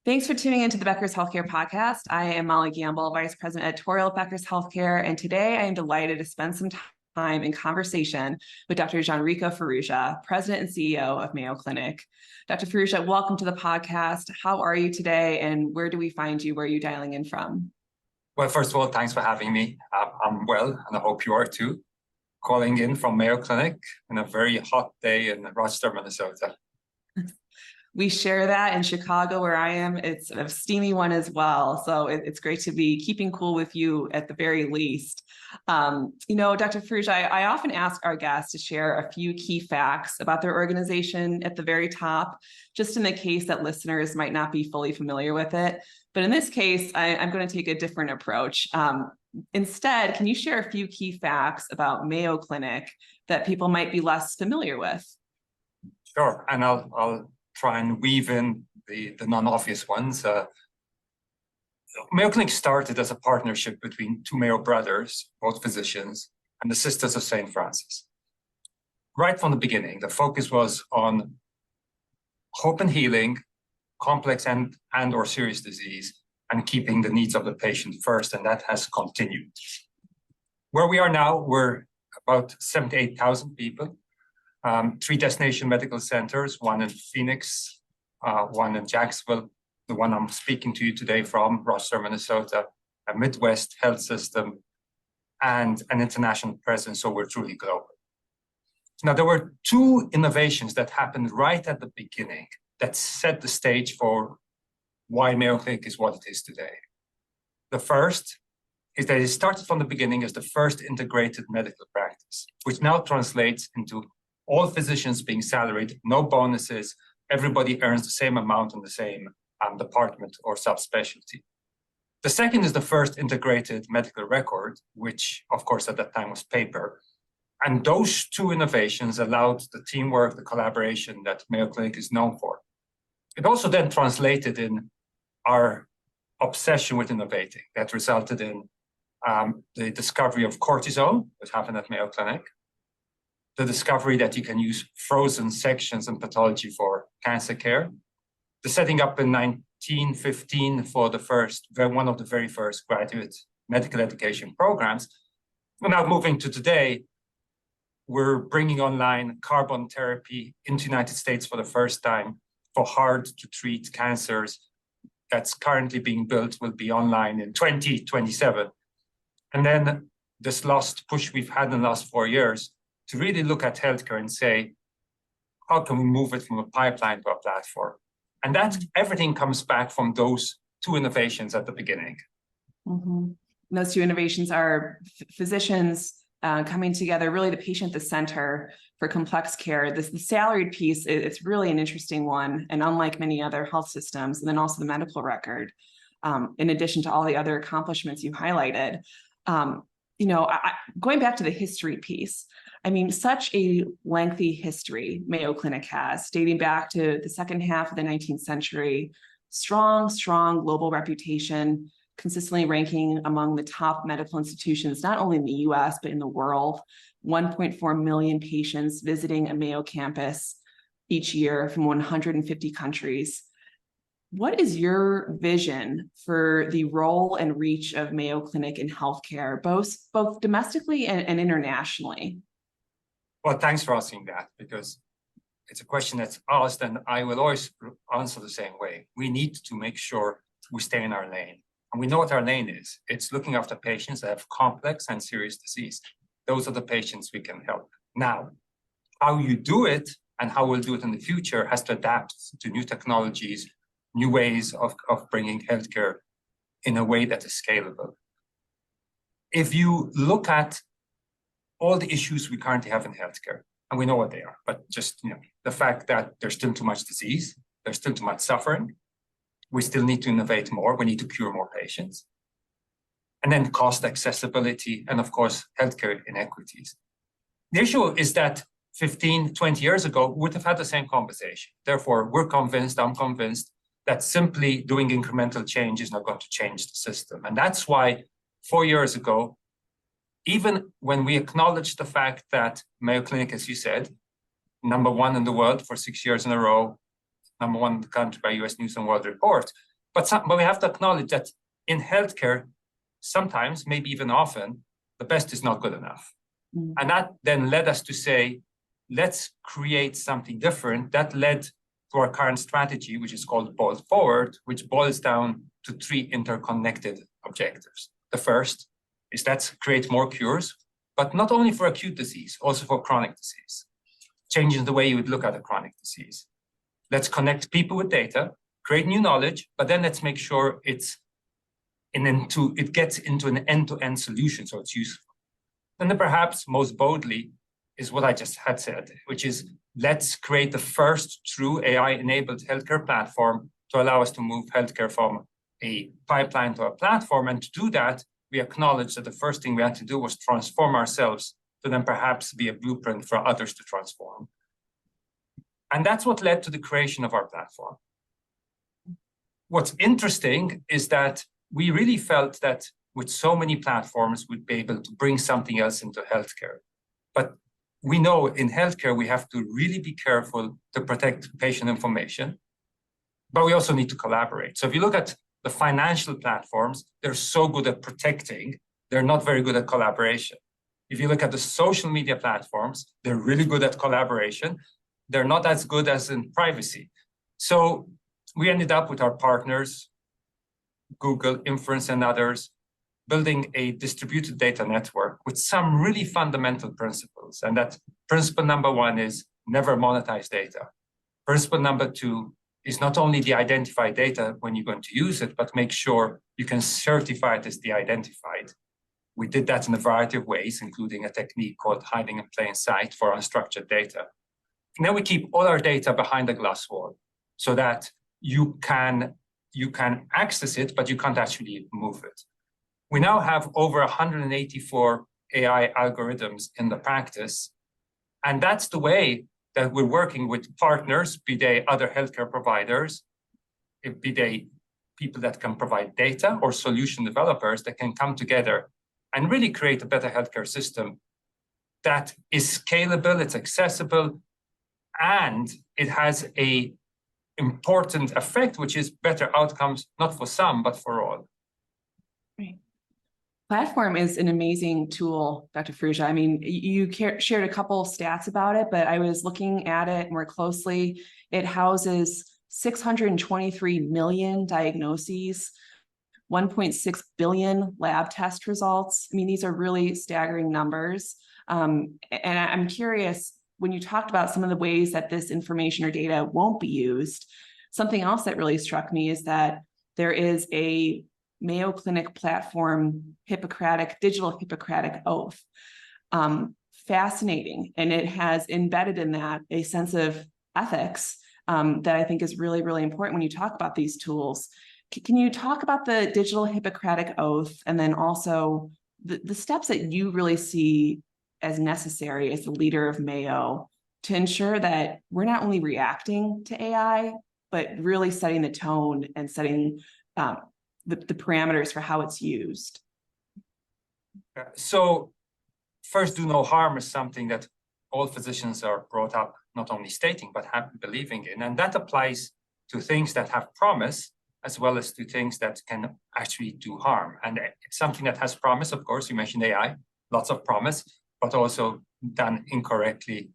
Thanks for tuning into the Becker's Healthcare Podcast. I am Molly Gamble, Vice President Editorial at Becker's Healthcare, and today I am delighted to spend some time in conversation with Dr. Gianrico Farrugia, President and CEO of Mayo Clinic. Dr. Farrugia, welcome to the podcast. How are you today, and where do we find you? Where are you dialing in from? Well, first of all, thanks for having me. I'm well, and I hope you are too. Calling in from Mayo Clinic on a very hot day in Rochester, Minnesota. We share that in Chicago, where I am. It's a steamy one as well. So it's great to be keeping cool with you at the very least. Dr. Farrugia, I often ask our guests to share a few key facts about their organization at the very top, just in the case that listeners might not be fully familiar with it. But in this case, I'm going to take a different approach. Instead, can you share a few key facts about Mayo Clinic that people might be less familiar with? Sure, and I'll try and weave in the non-obvious ones. Mayo Clinic started as a partnership between two Mayo brothers, both physicians, and the Sisters of St. Francis. Right from the beginning, the focus was on hope and healing, complex and or serious disease, and keeping the needs of the patient first, and that has continued. Where we are now, we're about 78,000 people. 3 destination medical centers, one in Phoenix, one in Jacksonville, the one I'm speaking to you today from, Rochester, Minnesota, a Midwest health system, and an international presence, so we're truly global. Now, there were 2 innovations that happened right at the beginning that set the stage for why Mayo Clinic is what it is today. The first is that it started from the beginning as the first integrated medical practice, which now translates into all physicians being salaried, no bonuses, everybody earns the same amount in the same department or subspecialty. The second is the first integrated medical record, which of course at that time was paper. And those 2 innovations allowed the teamwork, the collaboration that Mayo Clinic is known for. It also then translated in our obsession with innovating that resulted in the discovery of cortisone, which happened at Mayo Clinic, the discovery that you can use frozen sections in pathology for cancer care, the setting up in 1915 for one of the very first graduate medical education programs. And now moving to today, we're bringing online carbon therapy into the United States for the first time for hard to treat cancers. That's currently being built, will be online in 2027. And then this last push we've had in the last 4 years to really look at healthcare and say, how can we move it from a pipeline to a platform? And that everything comes back from those 2 innovations at the beginning. Mm-hmm. Those 2 innovations are physicians coming together, really the patient at the center for complex care. The salaried piece, it's really an interesting one, and unlike many other health systems, and then also the medical record, in addition to all the other accomplishments you highlighted. Going back to the history piece, I mean, such a lengthy history Mayo Clinic has, dating back to the second half of the 19th century, strong global reputation, consistently ranking among the top medical institutions, not only in the US, but in the world. 1.4 million patients visiting a Mayo campus each year from 150 countries. What is your vision for the role and reach of Mayo Clinic in healthcare, both domestically and internationally? Well, thanks for asking that, because it's a question that's asked, and I will always answer the same way. We need to make sure we stay in our lane. And we know what our lane is. It's looking after patients that have complex and serious disease. Those are the patients we can help. Now, how you do it and how we'll do it in the future has to adapt to new technologies, new ways of bringing healthcare in a way that is scalable. If you look at all the issues we currently have in healthcare, and we know what they are, but just the fact that there's still too much disease, there's still too much suffering, we still need to innovate more, we need to cure more patients. And then cost accessibility, and of course, healthcare inequities. The issue is that 15, 20 years ago, we would have had the same conversation. Therefore, I'm convinced that simply doing incremental change is not going to change the system. And that's why 4 years ago, even when we acknowledged the fact that Mayo Clinic, as you said, #1 in the world for 6 years in a row, #1 in the country by US News and World Report, But we have to acknowledge that in healthcare, sometimes, maybe even often, the best is not good enough. Mm. And that then led us to say, let's create something different. That led to our current strategy, which is called Bold Forward, which boils down to 3 interconnected objectives. The first is let's create more cures, but not only for acute disease, also for chronic disease, changing the way you would look at a chronic disease. Let's connect people with data, create new knowledge, but then let's make sure it gets into an end-to-end solution, so it's useful. And then perhaps most boldly is what I just had said, which is let's create the first true AI-enabled healthcare platform to allow us to move healthcare from a pipeline to a platform. And to do that, we acknowledge that the first thing we had to do was transform ourselves to then perhaps be a blueprint for others to transform. And that's what led to the creation of our platform. What's interesting is that we really felt that with so many platforms, we'd be able to bring something else into healthcare. But we know in healthcare, we have to really be careful to protect patient information, but we also need to collaborate. So if you look at the financial platforms, they're so good at protecting, they're not very good at collaboration. If you look at the social media platforms, they're really good at collaboration. They're not as good as in privacy. So we ended up with our partners, Google, Inference, and others, building a distributed data network with some really fundamental principles. And that principle number 1 is never monetize data. Principle number 2 is not only the identified data when you're going to use it, but make sure you can certify it as the identified. We did that in a variety of ways, including a technique called hiding in plain sight for unstructured data. And then we keep all our data behind a glass wall so that you can access it, but you can't actually move it. We now have over 184 AI algorithms in the practice. And that's the way that we're working with partners, be they other healthcare providers, be they people that can provide data or solution developers that can come together and really create a better healthcare system that is scalable, it's accessible, and it has an important effect, which is better outcomes, not for some, but for all. Right. Platform is an amazing tool, Dr. Farrugia. I mean, you shared a couple of stats about it, but I was looking at it more closely. It houses 623 million diagnoses, 1.6 billion lab test results. I mean, these are really staggering numbers. And I'm curious, when you talked about some of the ways that this information or data won't be used, something else that really struck me is that there is a Mayo Clinic platform digital Hippocratic oath. Fascinating. And it has embedded in that a sense of ethics that I think is really, really important when you talk about these tools. Can you talk about the digital Hippocratic oath and then also the steps that you really see as necessary as the leader of Mayo to ensure that we're not only reacting to AI, but really setting the tone and setting the parameters for how it's used? So first, do no harm is something that all physicians are brought up not only stating, but believing in. And that applies to things that have promise, as well as to things that can actually do harm. And it's something that has promise, of course, you mentioned AI, lots of promise, but also done incorrectly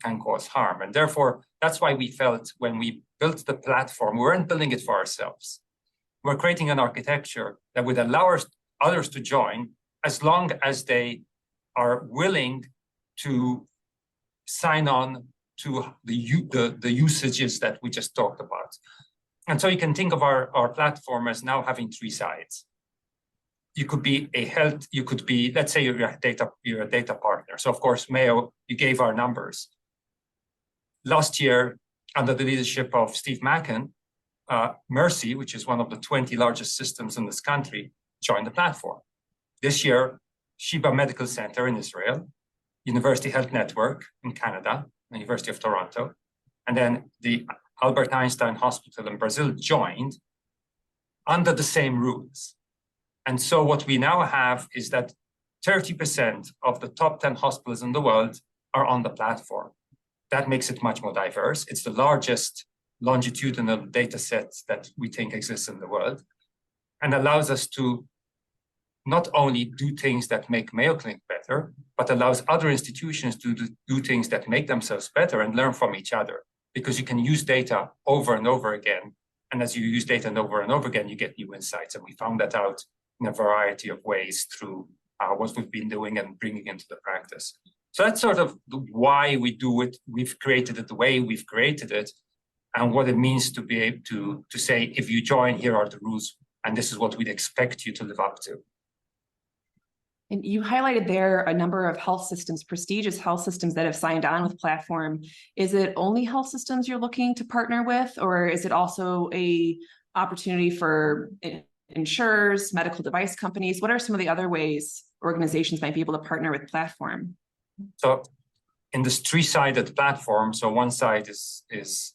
can cause harm. And therefore, that's why we felt when we built the platform, we weren't building it for ourselves. We're creating an architecture that would allow others to join as long as they are willing to sign on to the usages that we just talked about. And so you can think of our platform as now having 3 sides. You could be let's say you're a data partner. So of course, Mayo, you gave our numbers. Last year, under the leadership of Steve Mackin, Mercy, which is one of the 20 largest systems in this country, joined the platform. This year, Sheba Medical Center in Israel, University Health Network in Canada, University of Toronto, and then the Albert Einstein Hospital in Brazil joined under the same rules. And so what we now have is that 30% of the top 10 hospitals in the world are on the platform. That makes it much more diverse. It's the largest longitudinal data sets that we think exist in the world, and allows us to not only do things that make Mayo Clinic better, but allows other institutions to do things that make themselves better and learn from each other, because you can use data over and over again. And as you use data over and over again, you get new insights. And we found that out in a variety of ways through what we've been doing and bringing into the practice. So that's sort of why we do it. We've created it the way we've created it, and what it means to be able to say, if you join, here are the rules, and this is what we'd expect you to live up to. And you highlighted there a number of health systems, prestigious health systems that have signed on with platform. Is it only health systems you're looking to partner with, or is it also a opportunity for insurers, medical device companies? What are some of the other ways organizations might be able to partner with platform? So in this three-sided platform, so one side is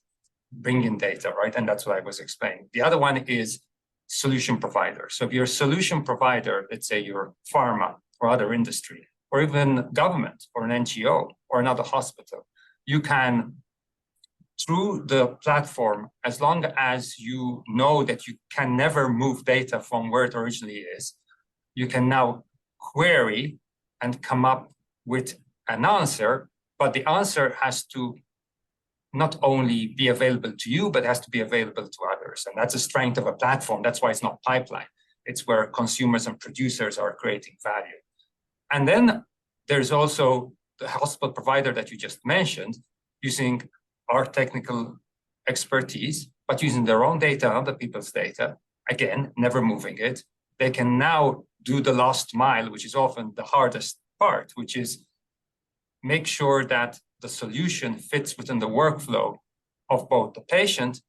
bringing data, right? And that's what I was explaining. The other one is solution provider. So if you're a solution provider, let's say you're pharma or other industry, or even government or an NGO or another hospital, you can, through the platform, as long as you know that you can never move data from where it originally is, you can now query and come up with an answer, but the answer has to not only be available to you, but has to be available to others. And that's a strength of a platform. That's why it's not pipeline. It's where consumers and producers are creating value. And then there's also the hospital provider that you just mentioned, using our technical expertise, but using their own data, other people's data, again, never moving it. They can now do the last mile, which is often the hardest part, which is make sure that the solution fits within the workflow of both the patient,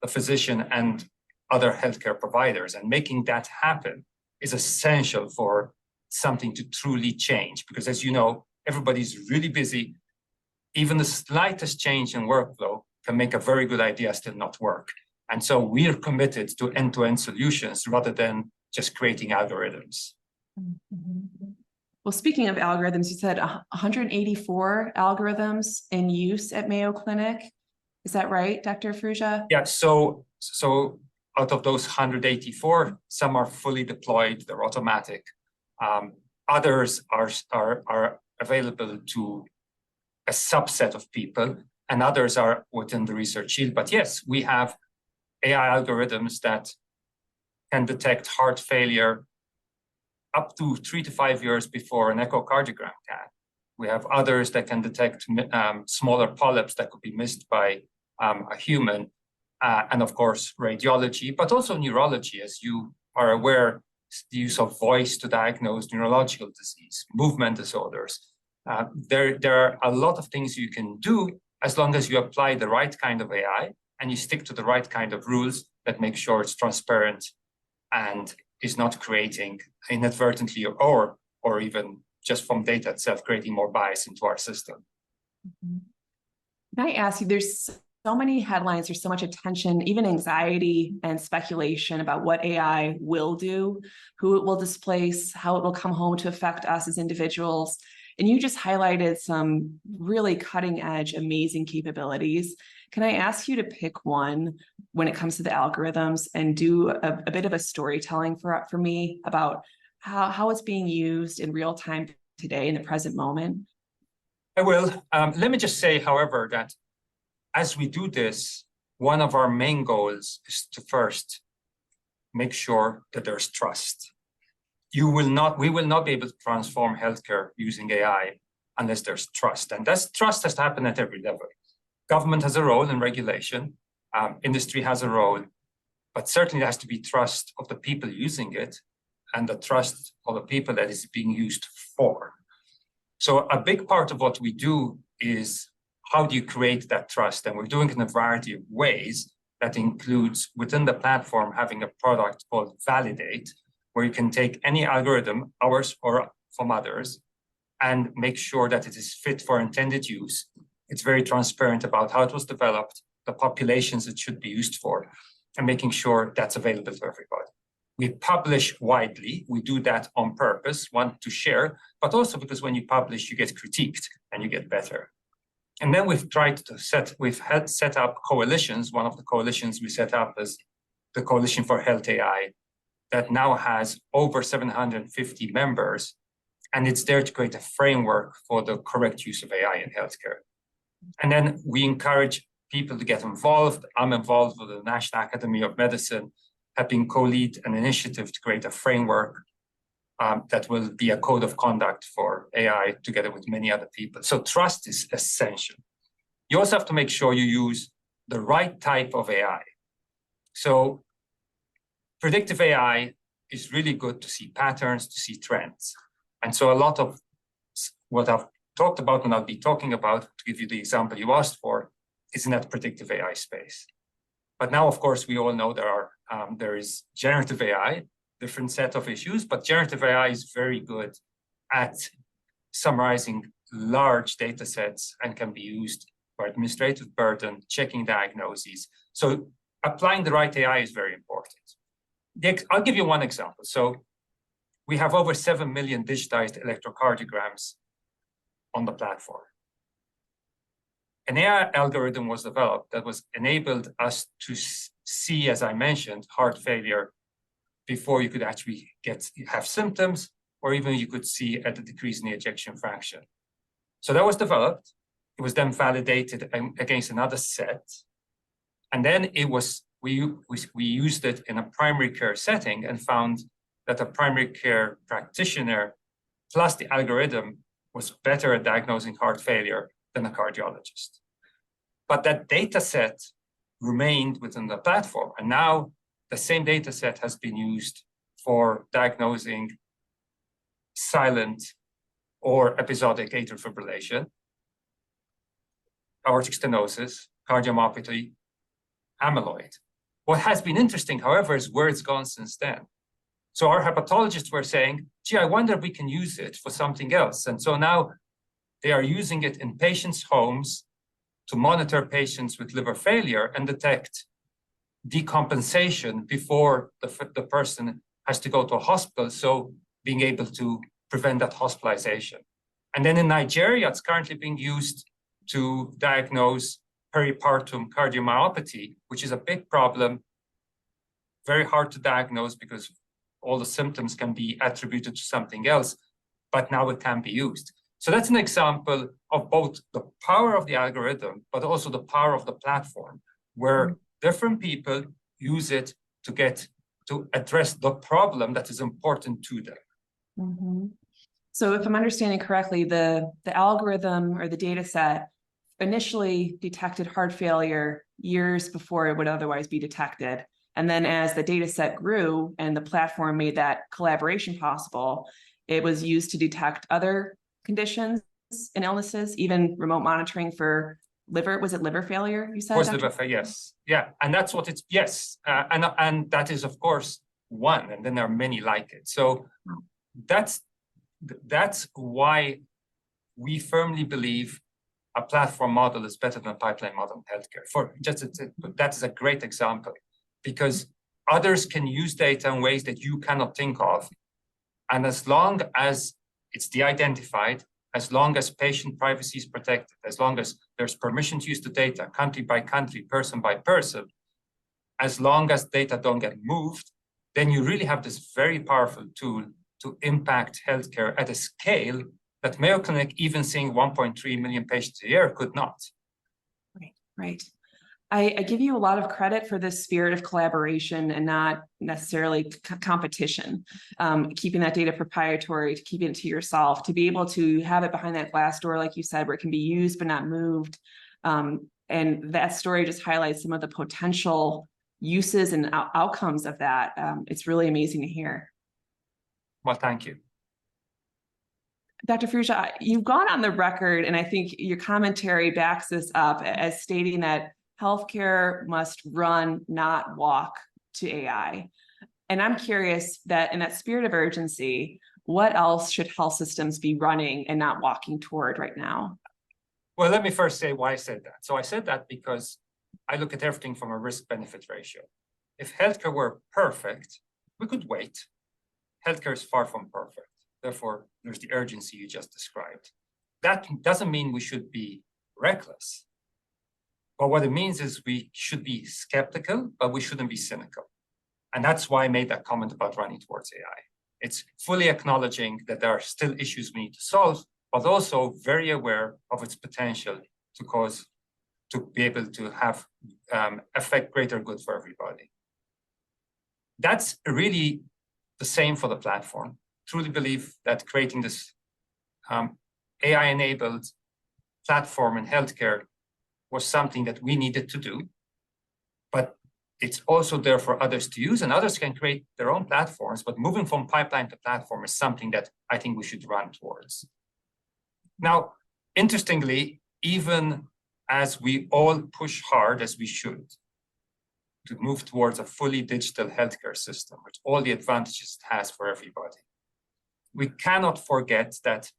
the physician, and other healthcare providers. And making that happen is essential for something to truly change, because as you know, everybody's really busy. Even the slightest change in workflow can make a very good idea still not work. And so we're committed to end-to-end solutions rather than just creating algorithms. Mm-hmm. Well, speaking of algorithms, you said 184 algorithms in use at Mayo Clinic. Is that right, Dr. Farrugia? Yeah, so out of those 184, some are fully deployed, they're automatic. Others are available to a subset of people, and others are within the research field. But yes, we have AI algorithms that can detect heart failure up to 3 to 5 years before an echocardiogram can. We have others that can detect smaller polyps that could be missed by a human, and of course, radiology, but also neurology. As you are aware, the use of voice to diagnose neurological disease, movement disorders. There are a lot of things you can do as long as you apply the right kind of AI and you stick to the right kind of rules that make sure it's transparent and is not creating inadvertently or even just from data itself, creating more bias into our system. Can I ask you, there's so many headlines, there's so much attention, even anxiety and speculation about what AI will do, who it will displace, how it will come home to affect us as individuals. And you just highlighted some really cutting edge, amazing capabilities. Can I ask you to pick one when it comes to the algorithms and do a bit of a storytelling for me about how it's being used in real time today in the present moment? I will. Let me just say, however, that as we do this, one of our main goals is to first make sure that there's trust. We will not be able to transform healthcare using AI unless there's trust. And that trust has to happen at every level. Government has a role in regulation, industry has a role, but certainly there has to be trust of the people using it and the trust of the people that is being used for. So a big part of what we do is how do you create that trust? And we're doing it in a variety of ways. That includes within the platform having a product called Validate, where you can take any algorithm, ours or from others, and make sure that it is fit for intended use. It's very transparent about how it was developed, the populations it should be used for, and making sure that's available to everybody. We publish widely. We do that on purpose, one, to share, but also because when you publish, you get critiqued and you get better. And then we've set up coalitions. One of the coalitions we set up is the Coalition for Health AI, that now has over 750 members, and it's there to create a framework for the correct use of AI in healthcare. And then we encourage people to get involved. I'm involved with the National Academy of Medicine, helping co-lead an initiative to create a framework that will be a code of conduct for AI together with many other people. So trust is essential. You also have to make sure you use the right type of AI. So predictive AI is really good to see patterns, to see trends. And so a lot of what I've talked about and I'll be talking about, to give you the example you asked for, is in that predictive AI space. But now, of course, we all know there is generative AI, different set of issues, but generative AI is very good at summarizing large data sets and can be used for administrative burden, checking diagnoses. So applying the right AI is very important. I'll give you one example. So we have over 7 million digitized electrocardiograms on the platform. An AI algorithm was developed that was enabled us to see, as I mentioned, heart failure before you could actually have symptoms, or even you could see at a decrease in the ejection fraction. So that was developed. It was then validated against another set. And then we used it in a primary care setting and found that a primary care practitioner plus the algorithm was better at diagnosing heart failure than a cardiologist. But that data set remained within the platform. And now the same data set has been used for diagnosing silent or episodic atrial fibrillation, aortic stenosis, cardiomyopathy, amyloid. What has been interesting, however, is where it's gone since then. So our hepatologists were saying, gee, I wonder if we can use it for something else. And so now they are using it in patients' homes to monitor patients with liver failure and detect decompensation before the person has to go to a hospital, so being able to prevent that hospitalization. And then in Nigeria, it's currently being used to diagnose peripartum cardiomyopathy, which is a big problem, very hard to diagnose because all the symptoms can be attributed to something else, but now it can be used. So that's an example of both the power of the algorithm, but also the power of the platform, where different people use it to address the problem that is important to them. Mm-hmm. So if I'm understanding correctly, the algorithm or the data set initially detected heart failure years before it would otherwise be detected. And then as the data set grew and the platform made that collaboration possible, it was used to detect other conditions and illnesses, even remote monitoring for liver, was it liver failure, you said? Liver failure, yes. Yeah, and that's what it's, yes. And that is, of course, one, and then there are many like it. So that's why we firmly believe a platform model is better than a pipeline model in healthcare. That is a great example, because others can use data in ways that you cannot think of. And as long as it's de-identified, as long as patient privacy is protected, as long as there's permission to use the data, country by country, person by person, as long as data don't get moved, then you really have this very powerful tool to impact healthcare at a scale that Mayo Clinic, even seeing 1.3 million patients a year, could not. Right. I give you a lot of credit for this spirit of collaboration and not necessarily competition, keeping that data proprietary, to keeping it to yourself, to be able to have it behind that glass door, like you said, where it can be used but not moved. And that story just highlights some of the potential uses and outcomes of that. It's really amazing to hear. Well, thank you. Dr. Farrugia, you've gone on the record, and I think your commentary backs this up, as stating that healthcare must run, not walk, to AI. And I'm curious that in that spirit of urgency, what else should health systems be running and not walking toward right now? Well, let me first say why I said that. So I said that because I look at everything from a risk-benefit ratio. If healthcare were perfect, we could wait. Healthcare is far from perfect. Therefore, there's the urgency you just described. That doesn't mean we should be reckless. But what it means is we should be skeptical, but we shouldn't be cynical. And that's why I made that comment about running towards AI. It's fully acknowledging that there are still issues we need to solve, but also very aware of its potential to be able to have affect greater good for everybody. That's really the same for the platform. Truly believe that creating this AI-enabled platform in healthcare was something that we needed to do, but it's also there for others to use, and others can create their own platforms, but moving from pipeline to platform is something that I think we should run towards. Now, interestingly, even as we all push hard, as we should, to move towards a fully digital healthcare system, with all the advantages it has for everybody, we cannot forget that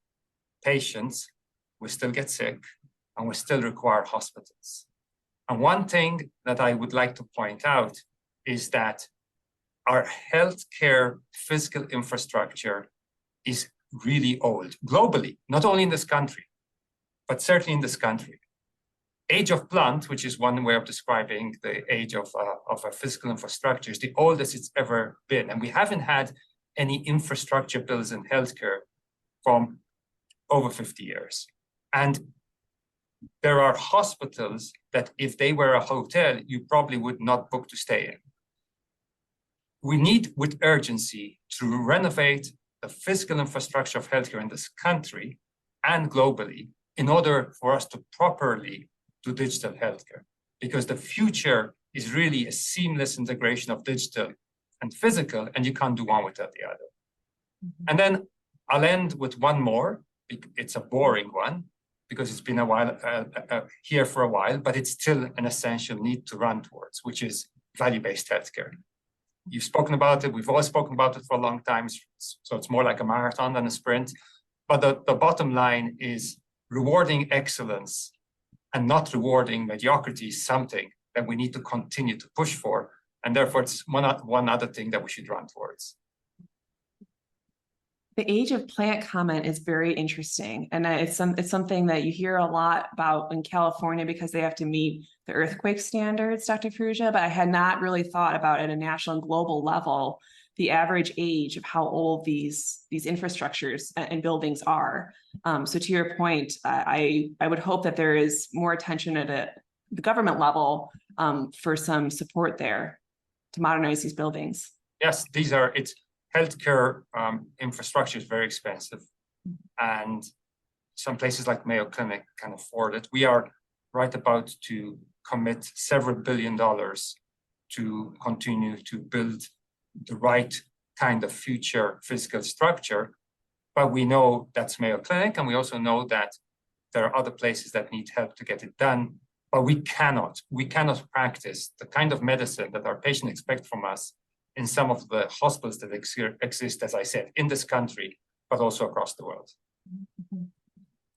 patients will still get sick and will still require hospitals. And one thing that I would like to point out is that our healthcare physical infrastructure is really old globally, not only in this country, but certainly in this country. Age of plant, which is one way of describing the age of a physical infrastructure, is the oldest it's ever been. And we haven't had any infrastructure bills in healthcare from over 50 years. And there are hospitals that if they were a hotel, you probably would not book to stay in. We need with urgency to renovate the physical infrastructure of healthcare in this country and globally in order for us to properly do digital healthcare, because the future is really a seamless integration of digital and physical, and you can't do one without the other. Mm-hmm. And then I'll end with one more. It's a boring one, because it's been a while here for a while, but it's still an essential need to run towards, which is value-based healthcare. You've spoken about it. We've all spoken about it for a long time. So it's more like a marathon than a sprint. But the bottom line is rewarding excellence and not rewarding mediocrity is something that we need to continue to push for. And therefore, it's one other thing that we should run towards. The age of plant comment is very interesting. And it's something that you hear a lot about in California because they have to meet the earthquake standards, Dr. Farrugia, but I had not really thought about at a national and global level, the average age of how old these infrastructures and buildings are. So to your point, I would hope that there is more attention at the government level for some support there to modernize these buildings. Yes, it's healthcare infrastructure is very expensive, and some places like Mayo Clinic can afford it. We are right about to commit several $1 billion to continue to build the right kind of future physical structure. But we know that's Mayo Clinic, and we also know that there are other places that need help to get it done. But we cannot practice the kind of medicine that our patients expect from us in some of the hospitals that exist, as I said, in this country, but also across the world.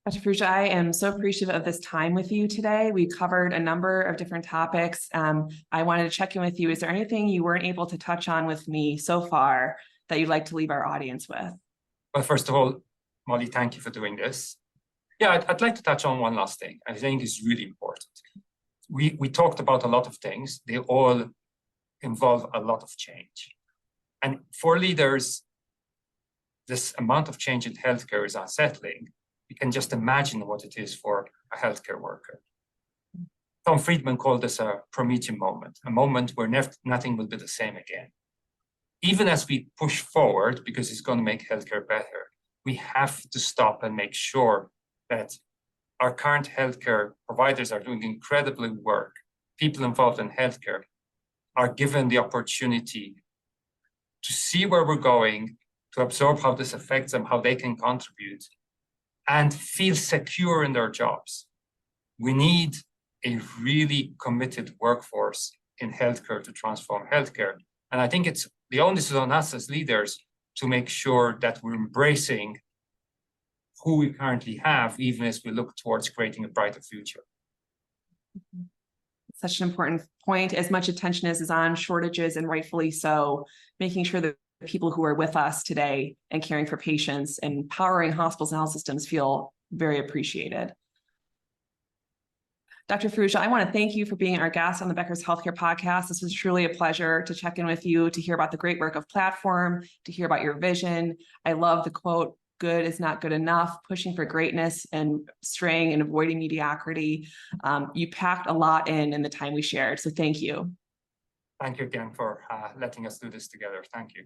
Dr. Farrugia, I am so appreciative of this time with you today. We covered a number of different topics. I wanted to check in with you. Is there anything you weren't able to touch on with me so far that you'd like to leave our audience with? Well, first of all, Molly, thank you for doing this. Yeah, I'd like to touch on one last thing I think is really important. We talked about a lot of things. They all involve a lot of change. And for leaders, this amount of change in healthcare is unsettling. You can just imagine what it is for a healthcare worker. Tom Friedman called this a Promethean moment, a moment where nothing will be the same again. Even as we push forward, because it's going to make healthcare better, we have to stop and make sure that our current healthcare providers are doing incredible work. People involved in healthcare are given the opportunity to see where we're going, to absorb how this affects them, how they can contribute, and feel secure in their jobs. We need a really committed workforce in healthcare to transform healthcare. And I think it's the onus is on us as leaders to make sure that we're embracing who we currently have, even as we look towards creating a brighter future. Such an important point. As much attention as is on shortages, and rightfully so, making sure that the people who are with us today and caring for patients and powering hospitals and health systems feel very appreciated. Dr. Farrugia, I want to thank you for being our guest on the Becker's Healthcare Podcast. This was truly a pleasure to check in with you, to hear about the great work of Platform, to hear about your vision. I love the quote, "Good is not good enough," pushing for greatness and straying and avoiding mediocrity. You packed a lot in the time we shared, so thank you. Thank you again for letting us do this together. Thank you.